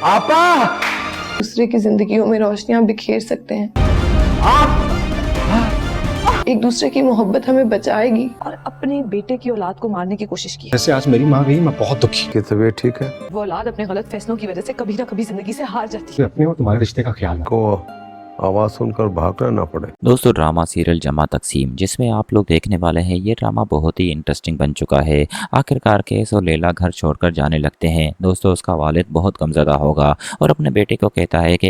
आपा, दूसरे की जिंदगियों में रोशनियां बिखेर सकते हैं। एक दूसरे की मोहब्बत हमें बचाएगी। और अपने बेटे की औलाद को मारने की कोशिश की। जैसे आज मेरी माँ गई, मैं बहुत दुखी। की तबीयत ठीक है? वो औलाद अपने गलत फैसलों की वजह से कभी ना कभी जिंदगी से हार जाती है। अपने और तुम्हारे रिश्ते का ख्याल को आवाज सुनकर भागना ना पड़े। दोस्तों, ड्रामा सीरियल जमा तकसीम जिसमें आप लोग देखने वाले हैं, ये ड्रामा बहुत ही इंटरेस्टिंग बन चुका है। आखिरकार केस और लैला घर छोड़कर जाने लगते हैं। दोस्तों, उसका वालिद बहुत गमज़दा होगा और अपने बेटे को कहता है कि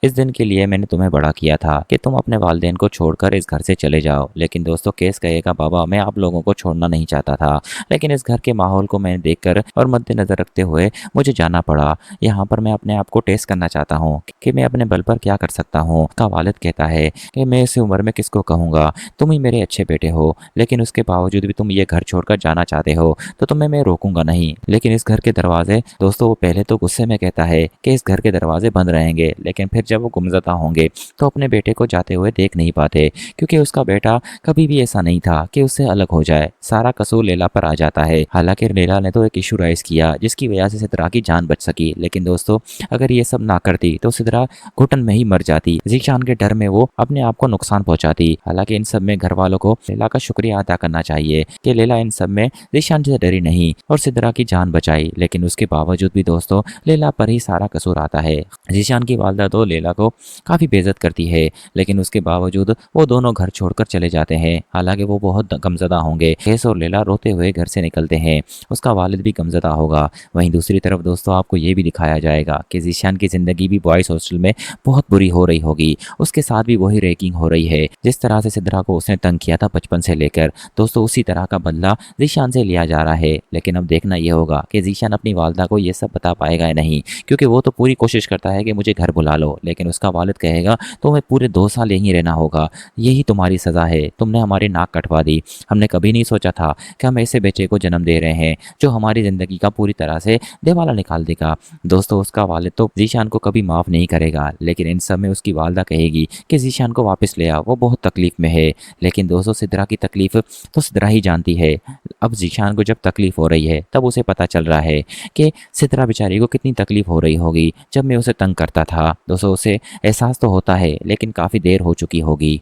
इस दिन के लिए मैंने तुम्हें बड़ा किया था कि तुम अपने वालिदैन को छोड़कर इस घर से चले जाओ। लेकिन दोस्तों, केस कहेगा बाबा मैं आप लोगों को छोड़ना नहीं चाहता था, लेकिन इस घर के माहौल को मैंने देखकर और मद्देनजर रखते हुए मुझे जाना पड़ा। यहाँ पर मैं अपने आप को टेस्ट करना चाहता हूँ कि मैं अपने बल पर क्या कर सकता हूँ। उसका वालिद कहता है कि मैं इस उम्र में किसको कहूँगा, तुम ही मेरे अच्छे बेटे हो, लेकिन उसके बावजूद भी तुम ये घर छोड़कर जाना चाहते हो तो तुम्हें मैं रोकूंगा नहीं। लेकिन इस घर के दरवाजे, दोस्तों, वो पहले तो गुस्से में कहता है कि इस घर के दरवाजे बंद रहेंगे, लेकिन फिर जब वो गुमज़दा होंगे तो अपने बेटे को जाते हुए देख नहीं पाते, क्योंकि उसका बेटा कभी भी ऐसा नहीं था कि उससे अलग हो जाए। सारा कसूर लैला पर आ जाता है। हालांकि लैला ने तो एक इशू राइज किया जिसकी वजह से सिद्रा की जान बच सकी, लेकिन दोस्तों अगर ये सब ना करती तो सिद्रा घुटन में ही मर जाती। ज़ीशान के डर में वो अपने आप को नुकसान पहुंचाती। हालांकि इन सब में घर वालों को लैला का शुक्रिया अदा करना चाहिए कि लैला इन सब में ज़ीशान से डरी नहीं और सिद्रा की जान बचाई। लेकिन उसके बावजूद भी दोस्तों लैला पर ही सारा कसूर आता है। ज़ीशान की वालदा तो लैला को काफ़ी बेइज्जत करती है, लेकिन उसके बावजूद वो दोनों घर छोड़कर चले जाते हैं। हालांकि वो बहुत गमज़दा होंगे। केस और लैला रोते हुए घर से निकलते हैं। उसका वालिद भी गमज़दा होगा। वहीं दूसरी तरफ दोस्तों आपको ये भी दिखाया जाएगा कि ज़ीशान की ज़िंदगी भी बॉयज़ हॉस्टल में बहुत बुरी हो रही होगी। उसके साथ भी वही रैगिंग हो रही है जिस तरह से सिद्रा को उसने तंग किया था बचपन से लेकर। दोस्तों उसी तरह का बदला ज़ीशान से लिया जा रहा है। लेकिन अब देखना यह होगा कि ज़ीशान अपनी वालदा को ये सब बता पाएगा या नहीं, क्योंकि वो तो पूरी कोशिश करता है कि मुझे घर बुला लो, लेकिन उसका वालिद कहेगा तुम्हें पूरे 2 साल यहीं रहना होगा, यही तुम्हारी सज़ा है, तुमने हमारी नाक कटवा दी। हमने कभी नहीं सोचा था कि हम ऐसे बच्चे को जन्म दे रहे हैं जो हमारी ज़िंदगी का पूरी तरह से दिवाला निकाल देगा। दोस्तों उसका वालिद तो ज़ीशान को कभी माफ़ नहीं करेगा, लेकिन इन सब में उसकी वालदा कहेगी कि ज़ीशान को वापस ले आओ, वो बहुत तकलीफ में है। लेकिन दोस्तों सिद्रा की तकलीफ तो सिद्रा ही जानती है। अब ज़ीशान को जब तकलीफ हो रही है तब उसे पता चल रहा है कि सिद्रा बेचारी को कितनी तकलीफ हो रही होगी जब मैं उसे तंग करता था। दोस्तों उसे एहसास तो होता है, लेकिन काफ़ी देर हो चुकी होगी।